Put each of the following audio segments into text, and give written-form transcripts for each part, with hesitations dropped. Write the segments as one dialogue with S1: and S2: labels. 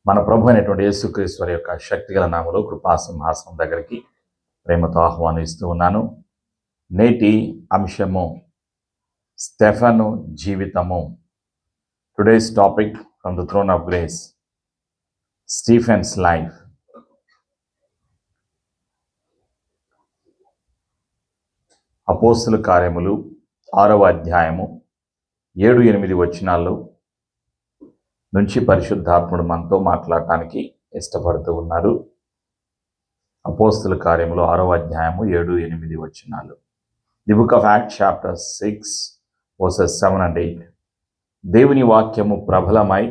S1: మన ప్రభు అయినటువంటి యేసుక్రీస్తు వారి యొక్క శక్తిగల నామములో కృపాసింహాసనం దగ్గరికి ప్రేమతో ఆహ్వానిస్తూ ఉన్నాను. నేటి అంశము స్టెఫను జీవితము. Today's topic from the throne of grace, Stephen's life. అపోస్తుల కార్యములు 6వ అధ్యాయము 7-8 వచనాల్లో నుంచి పరిశుద్ధాత్ముడు మనతో మాట్లాడటానికి ఇష్టపడుతూ ఉన్నారు. అపోస్తుల కార్యములు 6వ అధ్యాయము 7-8 వచనాలు. The book of acts chapter 6 versus 7 and 8. దేవుని వాక్యము ప్రబలమై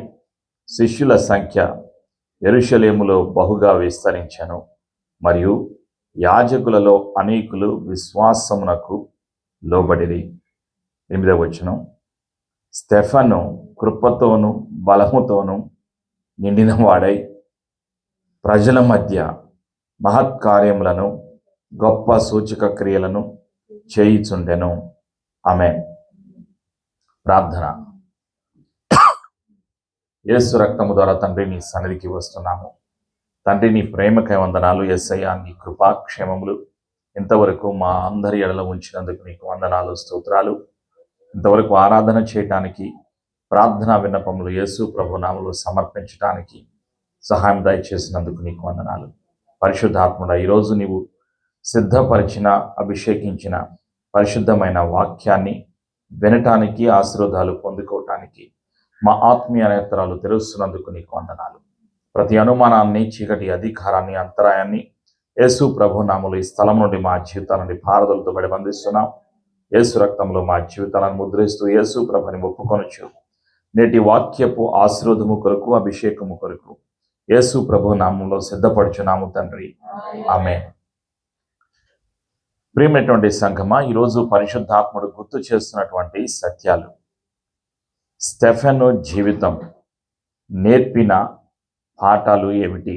S1: శిష్యుల సంఖ్య యెరూషలేములో బహుగా విస్తరించెను, మరియు యాజకులలో అనేకులు విశ్వాసమునకు లోబడిరి. 8వ వచనం. స్టెఫను కృపతోను బలముతోను నిండిన వాడై ప్రజల మధ్య మహత్కార్యములను గొప్ప సూచక క్రియలను చేయుచుండెను. ఆమేన్. ప్రార్థన. యేసు రక్తము ద్వారా తండ్రి నీ సన్నిధికి వస్తున్నాము. తండ్రి నీ ప్రేమకై వందనాలు. యేసయ్యా నీ కృపాక్షేమములు ఇంతవరకు మా అందరి ఎడల ఉంచినందుకు నీకు వందనాలు, స్తోత్రాలు. ఇంతవరకు ఆరాధన చేయటానికి, ప్రార్థనా విన్నపములు యేసు ప్రభు నామములో సమర్పించడానికి సహాయం దయచేసినందుకు నీకు వందనాలు. పరిశుద్ధాత్ముడా, ఈరోజు నీవు సిద్ధపరిచిన, అభిషేకించిన పరిశుద్ధమైన వాక్యాన్ని వినటానికి, ఆశీర్వాదాలు పొందుకోవటానికి మా ఆత్మీయ నేత్రాలు తెరుస్తున్నందుకు నీకు వందనాలు. ప్రతి అనుమానాన్ని, చీకటి అధికారాన్ని, అంతరాయాన్ని యేసు ప్రభు నామములో ఈ స్థలం నుండి మా జీవితాలని పారదలతో బడి బంధిస్తున్నాం. యేసు రక్తంలో మా జీవితాలను ముద్రిస్తూ యేసు ప్రభుని ఒప్పుకొనొచ్చు. నేటి వాక్యపు ఆశీర్వాదము కొరకు, అభిషేకము కొరకు యేసు ప్రభు నామంలో సిద్ధపడుచున్నాము తండ్రి. ఆమేన్. ప్రియమైనటువంటి సంఘమా, ఈరోజు పరిశుద్ధాత్ముడు గుర్తు చేస్తున్నటువంటి సత్యాలు. స్టెఫను జీవితం నేర్పిన పాఠాలు ఏమిటి?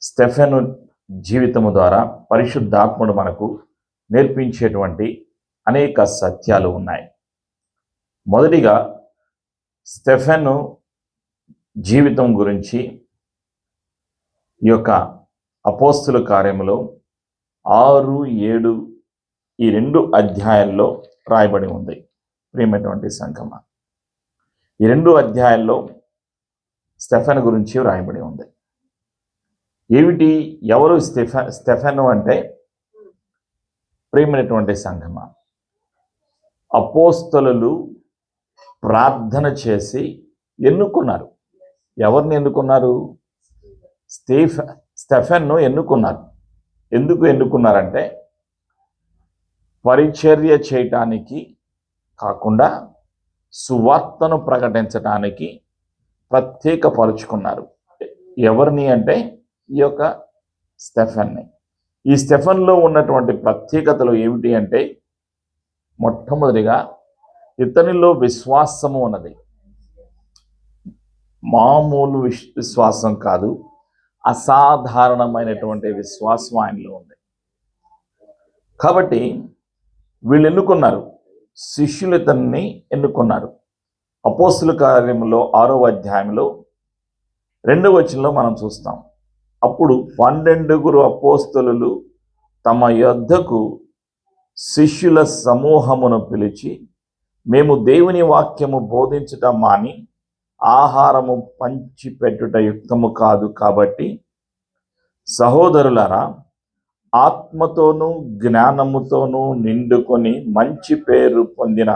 S1: స్టెఫను జీవితము ద్వారా పరిశుద్ధాత్ముడు మనకు నేర్పించేటువంటి అనేక సత్యాలు ఉన్నాయి. మొదటిగా స్టెఫను జీవితం గురించి ఈ యొక్క అపోస్తుల కార్యములో 6-7 ఈ 2 అధ్యాయాల్లో రాయబడి ఉంది. ప్రియమైనటువంటి సంఘమ, ఈ 2 అధ్యాయాల్లో స్టెఫను గురించి రాయబడి ఉంది. ఏమిటి, ఎవరు స్టెఫను అంటే? ప్రియమైనటువంటి సంఘమ, అపోస్తలులు ప్రార్థన చేసి ఎన్నుకున్నారు. ఎవరిని ఎన్నుకున్నారు? స్టెఫన్ను ఎన్నుకున్నారు. ఎందుకు ఎన్నుకున్నారంటే, పరిచర్య చేయటానికి కాకుండా సువార్తను ప్రకటించటానికి ప్రత్యేకపరుచుకున్నారు. ఎవరిని అంటే ఈ యొక్క స్టెఫన్ని. ఈ స్టెఫన్లో ఉన్నటువంటి ప్రత్యేకతలు ఏమిటి అంటే, మొట్టమొదటిగా ఇతనిలో విశ్వాసము ఉన్నది. మామూలు విశ్వాసం కాదు, అసాధారణమైనటువంటి విశ్వాసం ఆయనలో ఉంది. కాబట్టి వీళ్ళు ఎన్నుకున్నారు, శిష్యులు ఇతన్ని ఎన్నుకున్నారు. అపోస్తుల కార్యములో 6వ అధ్యాయంలో 2వ వచనంలో మనం చూస్తాం. అప్పుడు 12 అపోస్తలులు తమ యొద్దకు శిష్యుల సమూహమును పిలిచి, మేము దేవుని వాక్యము బోధించటం మాని ఆహారము పంచిపెట్టుట యుక్తము కాదు. కాబట్టి సహోదరులారా, ఆత్మతోనూ జ్ఞానముతోనూ నిండుకొని మంచి పేరు పొందిన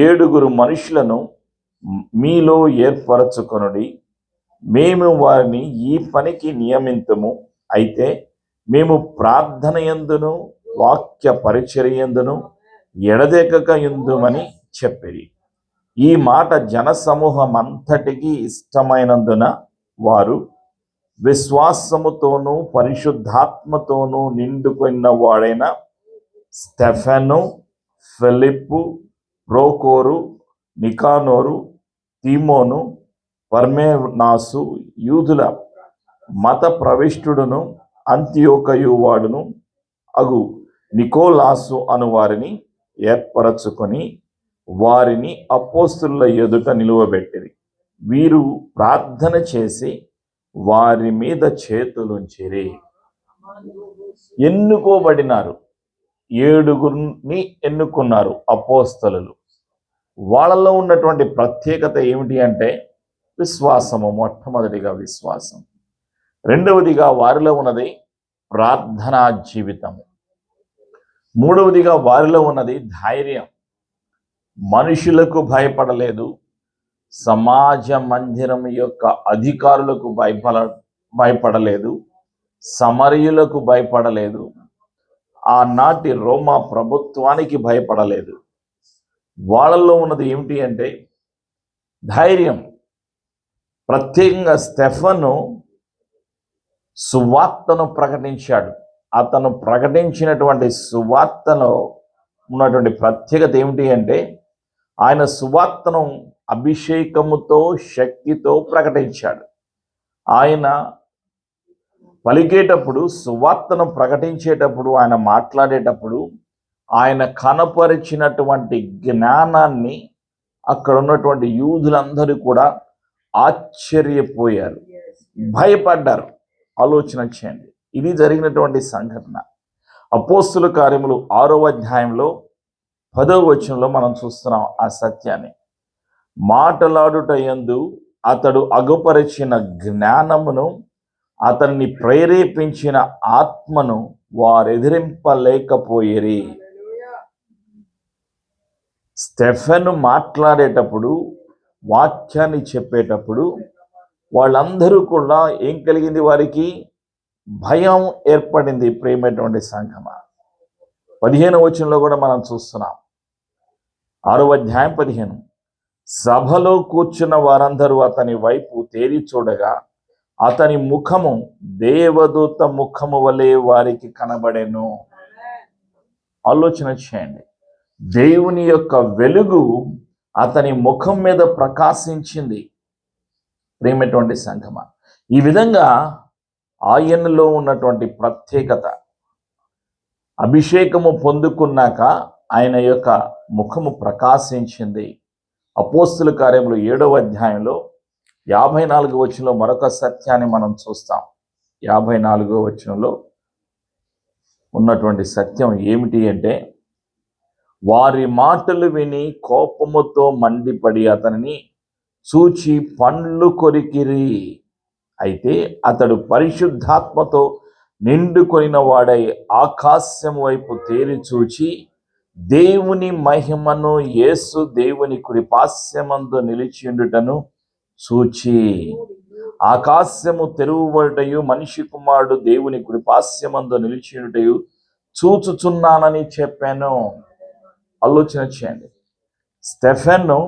S1: 7 మనుషులను మీలో ఏర్పరచుకొనుడి. మేము వారిని ఈ పనికి నియమింతుము. అయితే మేము ప్రార్థన యందును వాక్య పరిచర్యందును ఎడదెగక యుందుమని చెప్పిరి. ఈ మాట జనసమూహమంతటికి ఇష్టమైనందున వారు విశ్వాసముతోనూ పరిశుద్ధాత్మతోనూ నిండుకున్న వాడైన స్టెఫను, ఫిలిప్పు, ప్రోకోరు, నికానోరు, తీమోను, పర్మేనాసు, యూదుల మత ప్రవిష్టుడును అంతియోకయు వాడును అగు నికోలాసు అను వారిని ఏర్పరచుకొని వారిని అపోస్తలుల ఎదుట నిలువబెట్టిరి. వీరు ప్రార్థన చేసి వారి మీద చేతులుంచిరి. ఎన్నుకోబడినారు, 7 ఎన్నుకున్నారు అపోస్తలులు. వాళ్ళలో ఉన్నటువంటి ప్రత్యేకత ఏమిటి అంటే విశ్వాసము. మొట్టమొదటిగా విశ్వాసం, రెండవదిగా వారిలో ఉన్నది ప్రార్థనా జీవితం, మూడవదిగా వారిలో ఉన్నది ధైర్యం. మనుషులకు భయపడలేదు, సమాజ మందిరం యొక్క అధికారులకు భయపడలేదు, సమరయులకు భయపడలేదు, ఆనాటి రోమా ప్రభుత్వానికి భయపడలేదు. వాళ్ళల్లో ఉన్నది ఏమిటి అంటే ధైర్యం. ప్రత్యేకంగా స్టెఫను సువార్తను ప్రకటించాడు. అతను ప్రకటించినటువంటి సువార్తలో ఉన్నటువంటి ప్రత్యేకత ఏమిటి అంటే ఆయన సువార్తను అభిషేకముతో, శక్తితో ప్రకటించాడు. ఆయన పలికేటప్పుడు, సువార్తను ప్రకటించేటప్పుడు, ఆయన మాట్లాడేటప్పుడు ఆయన కనపరిచినటువంటి జ్ఞానాన్ని అక్కడ ఉన్నటువంటి యూదులందరూ కూడా ఆశ్చర్యపోయారు, భయపడ్డారు. ఆలోచన చేయండి, ఇది జరిగినటువంటి సంఘటన. అపోస్తుల కార్యములు 6వ అధ్యాయంలో 10వ వచనంలో మనం చూస్తున్నాం ఆ సత్యాన్ని. మాటలాడుట యందు అతడు అగుపరిచిన జ్ఞానమును, అతన్ని ప్రేరేపించిన ఆత్మను వారెదిరింపలేకపోయిరి. స్టెఫెను మాట్లాడేటప్పుడు, వాక్యాన్ని చెప్పేటప్పుడు వాళ్ళందరూ కూడా ఏం కలిగింది? వారికి భయం ఏర్పడింది. ప్రేమైనటువంటి సంఘమా, 15వ వచనంలో కూడా మనం చూస్తున్నాం. 6వ అధ్యాయం 15. సభలో కూర్చున్న వారందరూ అతని వైపు తేరి చూడగా అతని ముఖము దేవదూత ముఖము వలె వారికి కనబడెను. ఆలోచన చేయండి, దేవుని యొక్క వెలుగు అతని ముఖం మీద ప్రకాశించింది. ప్రేమైనటువంటి సంఘమా, ఈ విధంగా ఆయనలో ఉన్నటువంటి ప్రత్యేకత, అభిషేకము పొందుకున్నాక ఆయన యొక్క ముఖము ప్రకాశించింది. అపోస్తుల కార్యములు 7వ అధ్యాయంలో 54వ వచనంలో మరొక సత్యాన్ని మనం చూస్తాం. 54వ వచనంలో ఉన్నటువంటి సత్యం ఏమిటి అంటే, వారి మాటలు విని కోపముతో మండిపడి అతనిని చూచి పండ్లు కొరికిరి. అయితే అతడు పరిశుద్ధాత్మతో నిండుకొనిన వాడై ఆకాశం వైపు తేరి చూచి దేవుని మహిమను, యేసు దేవుని కుడిపార్శ్వమందు నిలిచియుండుటను చూచి, ఆకాశము తెరువబడుటయు మనిషి కుమారుడు దేవుని కుడిపార్శ్వమందు నిలిచియుండుటయు చూచుచున్నానని చెప్పాను. ఆలోచన చేయండి, స్టెఫెను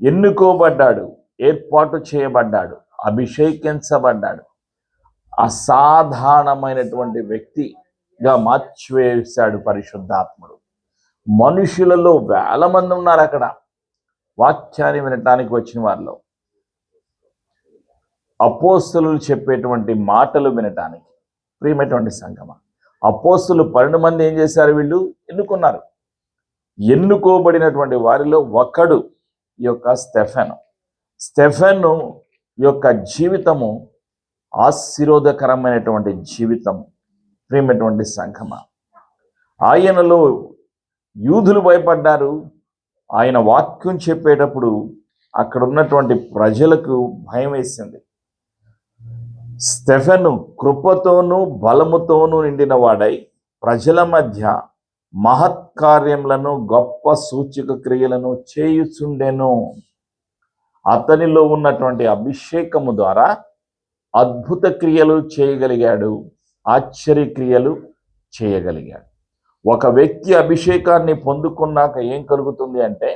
S1: ఎన్నుకోబడ్డాడు, ఏర్పాటు చేయబడ్డాడు, అభిషేకించబడ్డాడు. అసాధారణమైనటువంటి వ్యక్తిగా మార్చివేశాడు పరిశుద్ధాత్ముడు. మనుషులలో వేల మంది ఉన్నారు అక్కడ వాక్యాన్ని వినటానికి వచ్చిన వారిలో, అపోస్తలులు చెప్పేటువంటి మాటలు వినటానికి. ప్రియమైనటువంటి సంఘమా, అపోస్తలులు 12 మంది ఏం చేశారు? వీళ్ళు ఎన్నుకున్నారు. ఎన్నుకోబడినటువంటి వారిలో ఒకడు ఈ యొక్క స్టెఫెను. స్టెఫెను యొక్క జీవితము ఆశీర్వాదకరమైనటువంటి జీవితము. ప్రియమైనటువంటి సంఘమా, ఆయనలో యూదులు భయపడ్డారు. ఆయన వాక్యం చెప్పేటప్పుడు అక్కడ ఉన్నటువంటి ప్రజలకు భయం వేసింది. స్టెఫెను కృపతోనూ బలముతోనూ నిండిన వాడై ప్రజల మధ్య మహత్కార్యములను, గొప్ప సూచక క్రియలను చేయుచుండెను. అతనిలో ఉన్నటువంటి అభిషేకము ద్వారా అద్భుత క్రియలు చేయగలిగాడు, ఆశ్చర్యక్రియలు చేయగలిగాడు. ఒక వ్యక్తి అభిషేకాన్ని పొందుకున్నాక ఏం కలుగుతుంది అంటే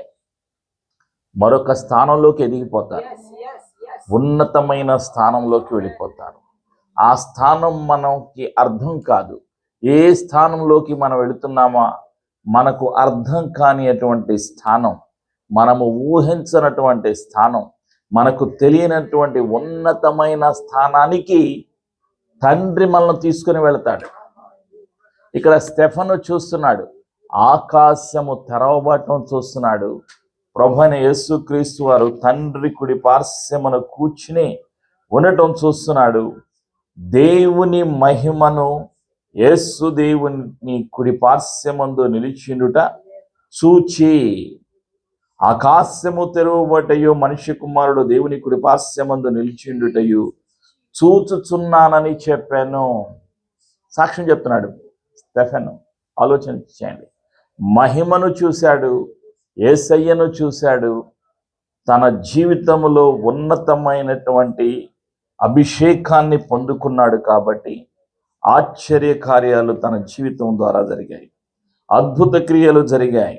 S1: మరొక స్థానంలోకి ఎదిగిపోతారు, ఉన్నతమైన స్థానంలోకి వెళ్ళిపోతారు. ఆ స్థానం మనకి అర్థం కాదు. ఏ స్థానంలోకి మనం వెళుతున్నామా మనకు అర్థం కానిటువంటి స్థానం, మనము ఊహించినటువంటి స్థానం, మనకు తెలియనటువంటి ఉన్నతమైన స్థానానికి తండ్రి మనల్ని తీసుకుని వెళతాడు. ఇక్కడ స్టెఫను చూస్తున్నాడు, ఆకాశము తెరవబడటం చూస్తున్నాడు, ప్రభువైన యేసుక్రీస్తు వారు తండ్రి కుడి పార్శ్వమున కూర్చుని ఉండటం చూస్తున్నాడు. దేవుని మహిమను యేసు దేవుని కుడి పార్శ్వమందు నిలిచిండుట చూచి, ఆకాశము తెరవబట్టయు మనిషి కుమారుడు దేవుని కుడి పార్శ్వమందు నిలిచిండుటయు చూచుచున్నానని చెప్పాను. సాక్ష్యం చెప్తున్నాడు స్టెఫెను. ఆలోచన చేయండి. మహిమను చూశాడు, యేసయ్యను చూశాడు, తన జీవితంలో ఉన్నతమైనటువంటి అభిషేకాన్ని పొందుకున్నాడు. కాబట్టి ఆశ్చర్య కార్యాలు తన జీవితం ద్వారా జరిగాయి, అద్భుత క్రియలు జరిగాయి,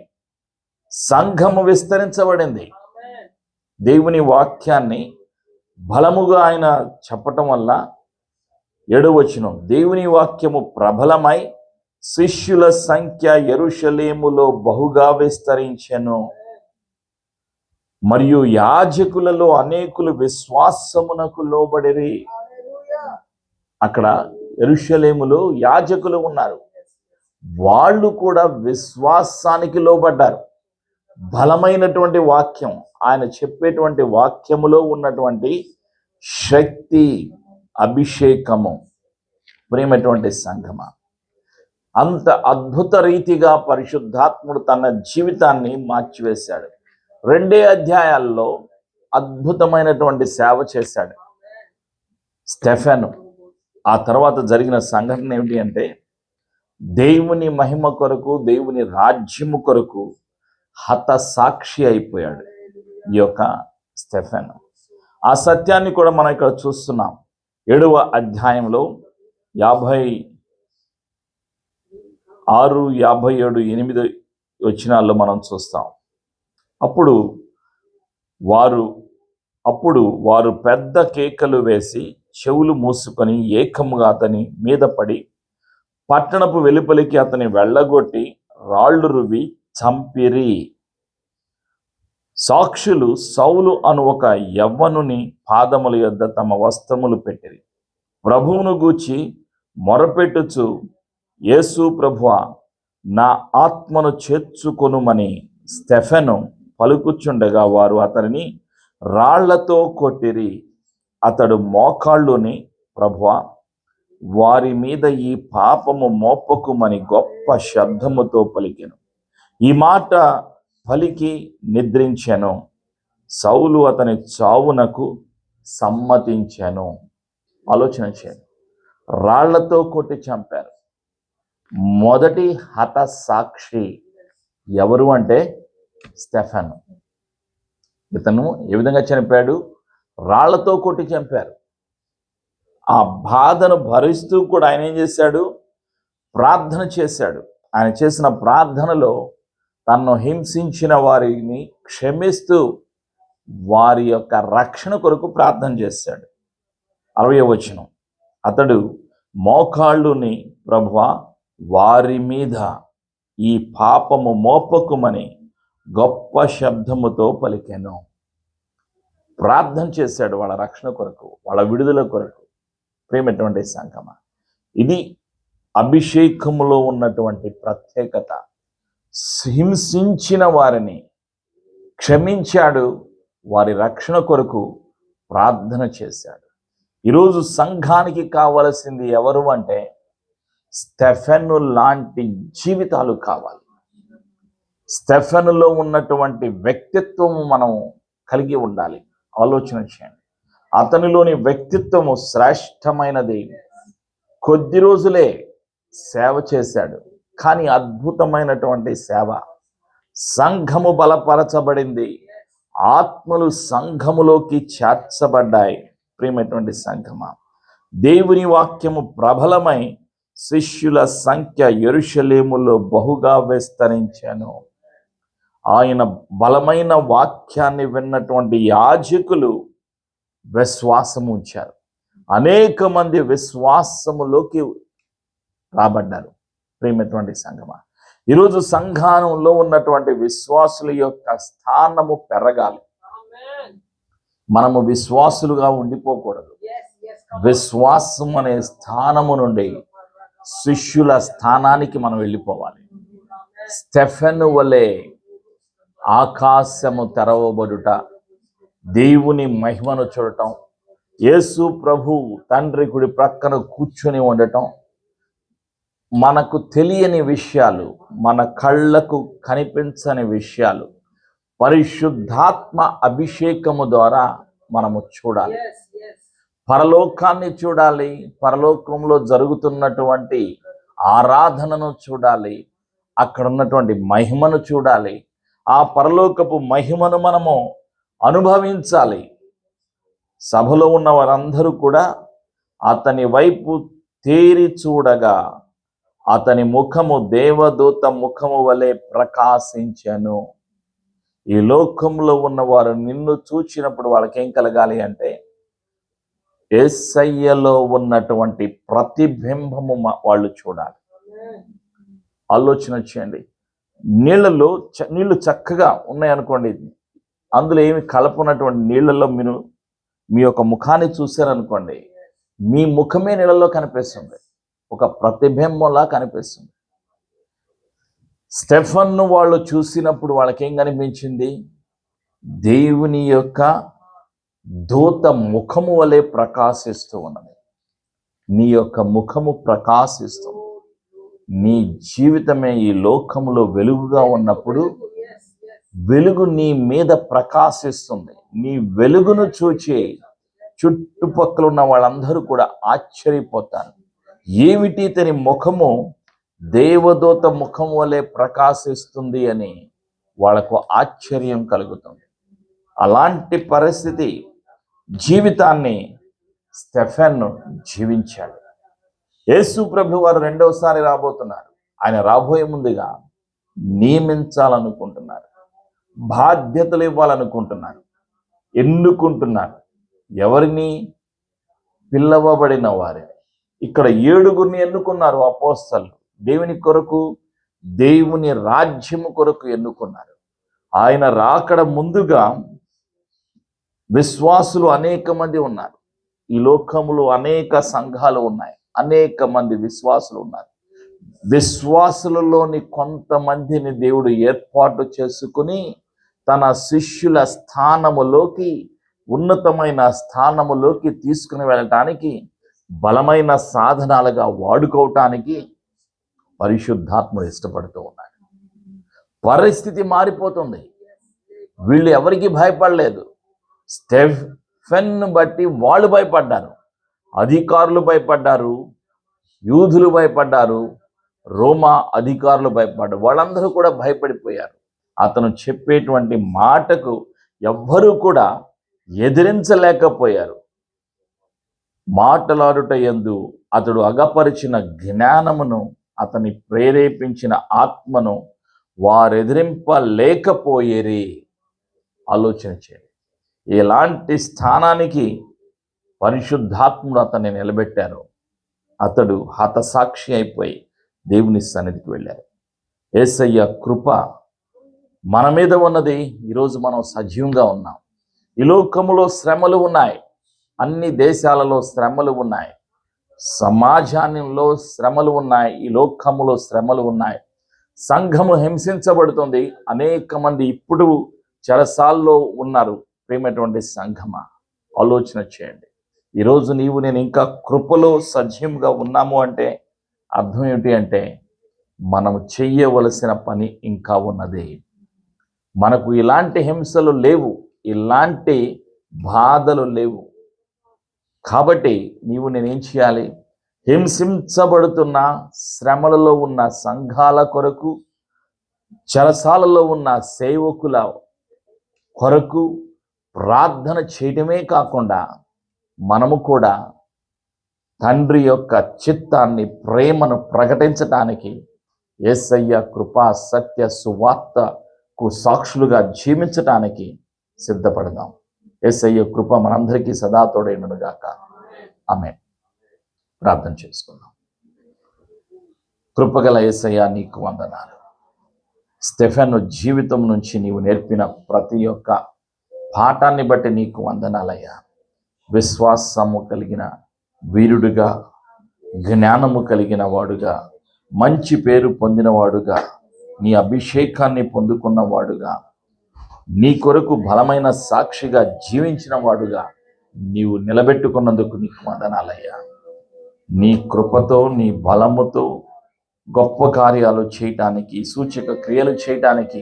S1: సంఘము విస్తరించబడింది. దేవుని వాక్యాన్ని బలముగా ఆయన చెప్పటం వల్ల 7వ వచనం, దేవుని వాక్యము ప్రబలమై శిష్యుల సంఖ్య యెరూషలేములో బహుగా విస్తరించెను, మరియు యాజకులలో అనేకులు విశ్వాసమునకు లోబడిరి. అక్కడ యెరూషలేములో యాజకులు ఉన్నారు, వాళ్ళు కూడా విశ్వాసానికి లోబడ్డారు. బలమైనటువంటి వాక్యం, ఆయన చెప్పేటువంటి వాక్యములో ఉన్నటువంటి శక్తి, అభిషేకము, ప్రేమటువంటి సంఘమ, అంత అద్భుత రీతిగా పరిశుద్ధాత్ముడు తన జీవితాన్ని మార్చివేశాడు. 2 అధ్యాయాల్లో అద్భుతమైనటువంటి సేవ చేశాడు స్టెఫెను. ఆ తర్వాత జరిగిన సంఘటన ఏమిటి అంటే, దేవుని మహిమ కొరకు, దేవుని రాజ్యము కొరకు హతసాక్షి అయిపోయాడు ఈ యొక్క స్టెఫెను. ఆ సత్యాన్ని కూడా మనం ఇక్కడ చూస్తున్నాం. 7వ అధ్యాయంలో 56, 57, 8 వచనాల్లో మనం చూస్తాం. అప్పుడు వారు పెద్ద కేకలు వేసి చెవులు మూసుకొని ఏకముగా అతని మీద పడి పట్టణపు వెలుపలికి అతని వెళ్ళగొట్టి రాళ్ళు రువి చంపిరి. సాక్షులు సౌలు అను ఒక యవ్వనుని పాదముల యొద్ద తమ వస్త్రములు పెట్టిరి. ప్రభువును గూర్చి మొరపెట్టుచు, యేసు ప్రభువా, నా ఆత్మను చేర్చుకొనుమని స్టెఫెను పలుకుచుండగా వారు అతనిని రాళ్లతో కొట్టిరి. అతడు మోకాళ్ళుని, ప్రభువా, వారి మీద ఈ పాపము మోపకుమని గొప్ప శబ్దముతో పలికెను. ఈ మాట పలికి నిద్రించెను. సౌలు అతని చావునకు సమ్మతించెను. ఆలోచన చేయండి, రాళ్లతో కొట్టి చంపారు. మొదటి హతసాక్షి ఎవరు అంటే స్టెఫెను. ఇతను ఏ విధంగా చనిపోయాడు? రాళ్లతో కొట్టి చంపారు. ఆ బాధను భరిస్తూ కూడా ఆయన ఏం చేశాడు? ప్రార్థన చేశాడు. ఆయన చేసిన ప్రార్థనలో తనను హింసించిన వారిని క్షమిస్తూ వారి యొక్క రక్షణ కొరకు ప్రార్థన చేశాడు. 60వ వచనం, అతడు మోకాళ్ళుని, ప్రభువా, వారి మీద ఈ పాపము మోపకుమని గొప్ప శబ్దముతో పలికెను. ప్రార్థన చేశాడు వాళ్ళ రక్షణ కొరకు, వాళ్ళ విడుదల కొరకు. ప్రేమటువంటి సంగమ, ఇది అభిషేకములో ఉన్నటువంటి ప్రత్యేకత. హింసించిన వారిని క్షమించాడు, వారి రక్షణ కొరకు ప్రార్థన చేశాడు. ఈరోజు సంఘానికి కావలసింది ఎవరు అంటే స్టెఫెను లాంటి జీవితాలు కావాలి. స్టెఫెనులో ఉన్నటువంటి వ్యక్తిత్వము మనం కలిగి ఉండాలి. ఆలోచన చేయండి, అతనిలోని వ్యక్తిత్వము శ్రేష్టమైనది. కొద్ది రోజులే సేవ చేశాడు, కానీ అద్భుతమైనటువంటి సేవ. సంఘము బలపరచబడింది, ఆత్మలు సంఘములోకి చేర్చబడ్డాయి. ప్రియమైనటువంటి సంఘమా, దేవుని వాక్యము ప్రబలమై శిష్యుల సంఖ్య యెరూషలేములో బహుగా విస్తరించెను. ఆయన బలమైన వాక్యాన్ని విన్నటువంటి యాజకులు విశ్వాసము ఉంచారు. అనేక మంది విశ్వాసములోకి రాబడ్డారు. ప్రియమైనటువంటి సంఘమా, ఈరోజు సంఘంలో ఉన్నటువంటి విశ్వాసుల యొక్క స్థానము పెరగాలి. మనము విశ్వాసులుగా ఉండిపోకూడదు. విశ్వాసం అనే స్థానము నుండి శిష్యుల స్థానానికి మనం వెళ్ళిపోవాలి. స్టెఫెను వలె ఆకాశము తెరవబడుట, దేవుని మహిమను చూడటం, యేసు ప్రభు తండ్రి కుడి ప్రక్కన కూర్చొని ఉండటం, మనకు తెలియని విషయాలు, మన కళ్ళకు కనిపించని విషయాలు పరిశుద్ధాత్మ అభిషేకము ద్వారా మనము చూడాలి. పరలోకాన్ని చూడాలి, పరలోకంలో జరుగుతున్నటువంటి ఆరాధనను చూడాలి, అక్కడ ఉన్నటువంటి మహిమను చూడాలి. ఆ పరలోకపు మహిమను మనము అనుభవించాలి. సభలో ఉన్న వారందరూ కూడా అతని వైపు తేరి చూడగా అతని ముఖము దేవదూత ముఖము వలె ప్రకాశించెను. ఈ లోకంలో ఉన్నవారు నిన్ను చూచినప్పుడు వాళ్ళకేం కలగాలి అంటే యేసయ్యలో ఉన్నటువంటి ప్రతిబింబము వాళ్ళు చూడాలి. ఆలోచన చేయండి. నీళ్లు చక్కగా ఉన్నాయనుకోండి, అందులో ఏమి కలపనటువంటి నీళ్లలో మీరు మీ యొక్క ముఖాన్ని చూశారనుకోండి, మీ ముఖమే నీళ్ళలో కనిపిస్తుంది, ఒక ప్రతిబింబంలా కనిపిస్తుంది. స్టెఫన్ను వాళ్ళు చూసినప్పుడు వాళ్ళకేం కనిపించింది? దేవుని యొక్క దూత ముఖము వలె ప్రకాశిస్తూ ఉన్నది. నీ యొక్క ముఖము ప్రకాశిస్తుంది. నీ జీవితమే ఈ లోకములో వెలుగుగా ఉన్నప్పుడు వెలుగు నీ మీద ప్రకాశిస్తుంది. నీ వెలుగును చూచి చుట్టుపక్కల ఉన్న వాళ్ళందరూ కూడా ఆశ్చర్యపోతారు. ఏమిటి తన ముఖము దేవదూత ముఖం వలె ప్రకాశిస్తుంది అని వాళ్ళకు ఆశ్చర్యం కలుగుతుంది. అలాంటి పరిస్థితి జీవితాన్ని స్టెఫెన్ జీవించాడు. యేసు ప్రభు వారు రెండవసారి రాబోతున్నారు. ఆయన రాబోయే ముందుగా నియమించాలనుకుంటున్నారు, బాధ్యతలు ఇవ్వాలనుకుంటున్నారు, ఎన్నుకుంటున్నారు. ఎవరిని? పిలవబడిన వారిని. ఇక్కడ 7 ఎన్నుకున్నారు అపోస్తలు. దేవుని కొరకు, దేవుని రాజ్యము కొరకు ఎన్నుకున్నారు. ఆయన రాకడ ముందుగా విశ్వాసులు అనేక మంది ఉన్నారు. ఈ లోకములో అనేక సంఘాలు ఉన్నాయి, అనేక మంది విశ్వాసులు ఉన్నారు. విశ్వాసులలోని కొంతమందిని దేవుడు ఏర్పాటు చేసుకుని తన శిష్యుల స్థానములోకి, ఉన్నతమైన స్థానములోకి తీసుకుని వెళ్ళటానికి, బలమైన సాధనాలుగా వాడుకోవటానికి పరిశుద్ధాత్ముడు ఇష్టపడుతూ ఉన్నాడు. పరిస్థితి మారిపోతుంది. వీళ్ళు ఎవరికి భయపడలేదు. స్టెఫెన్ను బట్టి వాళ్ళు భయపడ్డారు, అధికారులు భయపడ్డారు, యూదులు భయపడ్డారు, రోమా అధికారులు భయపడ్డారు. వాళ్ళందరూ కూడా భయపడిపోయారు. అతను చెప్పేటువంటి మాటకు ఎవ్వరూ కూడా ఎదిరించలేకపోయారు. మాటలాడుట యందు అతడు అగపరిచిన జ్ఞానమును, అతని ప్రేరేపించిన ఆత్మను వారెదిరింపలేకపోయేరి. ఆలోచన చేయండి. ఎలాంటి స్థానానికి పరిశుద్ధాత్ముడు అతన్ని నిలబెట్టారు. అతడు హతసాక్షి అయిపోయి దేవుని సన్నిధికి వెళ్ళారు. యేసయ్య కృప మన మీద ఉన్నది. ఈరోజు మనం సజీవంగా ఉన్నాం. ఈ లోకములో శ్రమలు ఉన్నాయి, అన్ని దేశాలలో శ్రమలు ఉన్నాయి, సమాజంలో శ్రమలు ఉన్నాయి, ఈ లోకములో శ్రమలు ఉన్నాయి. సంఘము హింసించబడుతుంది. అనేక మంది ఇప్పుడు చెరసాల్లో ఉన్నారు. ప్రేమటువంటి సంఘమా, ఆలోచన చేయండి. ఈరోజు నీవు నేను ఇంకా కృపలో సజీవంగా ఉన్నాము అంటే అర్థం ఏమిటి అంటే మనం చెయ్యవలసిన పని ఇంకా ఉన్నది. మనకు ఇలాంటి హింసలు లేవు, ఇలాంటి బాధలు లేవు. కాబట్టి నీవు నేనేం చేయాలి? హింసించబడుతున్న, శ్రమలలో ఉన్న సంఘాల కొరకు, చెరసాలలో ఉన్న సేవకుల కొరకు ప్రార్థన చేయటమే కాకుండా మనము కూడా తండ్రి యొక్క చిత్తాన్ని, ప్రేమను ప్రకటించటానికి, యేసయ్య కృపా సత్య సువార్తకు సాక్షులుగా జీవించటానికి సిద్ధపడదాం. యేసయ్య కృప మనందరికీ సదా తోడైనగాక. ఆమేన్. ప్రార్థన చేసుకుందాం. కృపగల యేసయ్య నీకు వందనాలు. స్టెఫెను జీవితం నుంచి నీవు నేర్పిన ప్రతి ఒక్క పాఠాన్ని బట్టి నీకు వందనాలయ్యా. విశ్వాసము కలిగిన వీరుడుగా, జ్ఞానము కలిగిన వాడుగా, మంచి పేరు పొందినవాడుగా, నీ అభిషేకాన్ని పొందుకున్నవాడుగా, నీ కొరకు బలమైన సాక్షిగా జీవించిన వాడుగా నీవు నిలబెట్టుకున్నందుకు నీకు వందనాలయ్యా. నీ కృపతో నీ బలముతో గొప్ప కార్యాలు చేయటానికి, సూచక క్రియలు చేయటానికి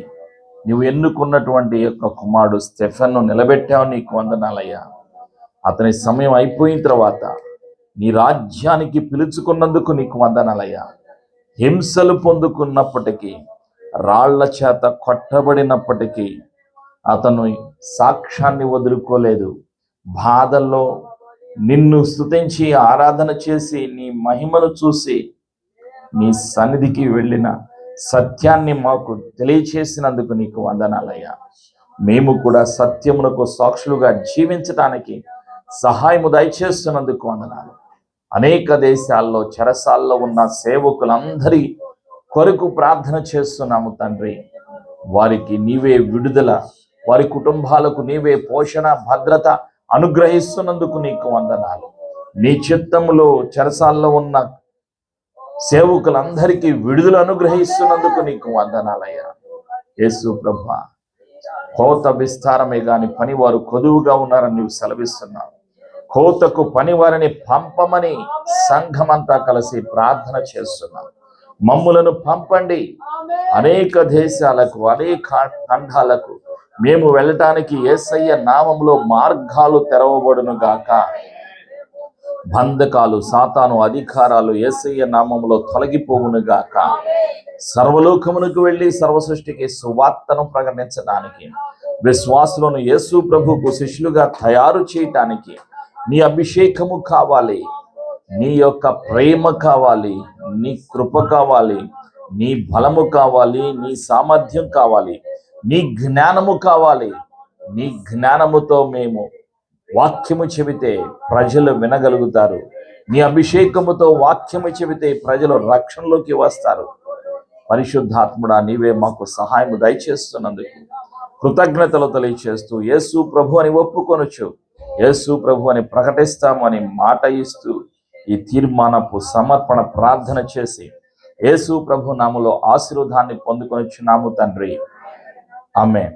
S1: నువ్వు ఎన్నుకున్నటువంటి యొక్క కుమారుడు స్టెఫెన్ను నిలబెట్టావు. నీకు వందనాలయ్యా. అతని సమయం అయిపోయిన తర్వాత నీ రాజ్యానికి పిలుచుకున్నందుకు నీకు వందనాలయ్యా. హింసలు పొందుకున్నప్పటికీ, రాళ్ల చేత కొట్టబడినప్పటికీ అతను సాక్ష్యాన్ని వదులుకోలేదు. బాధల్లో నిన్ను స్తుతించి ఆరాధన చేసి నీ మహిమను చూసి నీ సన్నిధికి వెళ్ళిన సత్యాన్ని మాకు తెలియచేసినందుకు నీకు వందనాలయ్యా. మేము కూడా సత్యమునకు సాక్షులుగా జీవించడానికి సహాయము దయచేస్తున్నందుకు వందనాలు. అనేక దేశాల్లో చెరసాల్లో ఉన్న సేవకులందరి కొరకు ప్రార్థన చేస్తున్నాము తండ్రి. వారికి నీవే విడుదల, వారి కుటుంబాలకు నీవే పోషణ, భద్రత అనుగ్రహిస్తున్నందుకు నీకు వందనాలు. నీ చిత్తములో చెరసాల్లో ఉన్న సేవకులందరికీ విడుదల అనుగ్రహిస్తున్నందుకు నీకు వందనాలయ్యా. యేసు ప్రభువా, కోత విస్తారమే గాని పనివారు కొదువుగా ఉన్నారని నీవు సెలవిస్తున్నావు. కోతకు పనివారిని పంపమని సంఘమంతా కలిసి ప్రార్థన చేస్తున్నాం. మమ్ములను పంపండి. అనేక దేశాలకు, అనేక ఖండాలకు మేము వెళ్ళటానికి యేసయ్య నామములో మార్గాలు తెరవబడును గాక. బంధకాలు, సాతాను అధికారాలు యేసయ్య నామములో తొలగిపోవును గాక. సర్వలోకమునకు వెళ్ళి సర్వసృష్టికి సువార్తను ప్రకటించడానికి, విశ్వాసులను యేసు ప్రభువుకు శిష్యులుగా తయారు చేయటానికి నీ అభిషేకము కావాలి, నీ యొక్క ప్రేమ కావాలి, నీ కృప కావాలి, నీ బలము కావాలి, నీ సామర్థ్యం కావాలి, నీ జ్ఞానము కావాలి. నీ జ్ఞానముతో మేము వాక్యము చెబితే ప్రజలు వినగలుగుతారు. నీ అభిషేకముతో వాక్యము చెబితే ప్రజలు రక్షణలోకి వస్తారు. పరిశుద్ధాత్ముడా, నీవే మాకు సహాయము దయచేస్తున్నందుకు కృతజ్ఞతలు తెలియచేస్తూ యేసు ప్రభు అని ఒప్పుకొనొచ్చు, యేసు ప్రభు అని ప్రకటిస్తామని మాట ఇస్తూ ఈ తీర్మానపు సమర్పణ ప్రార్థన చేసి యేసు ప్రభు నామములో ఆశీర్వాదాన్ని పొందుకొనిచున్నాము తండ్రి. ఆమేన్.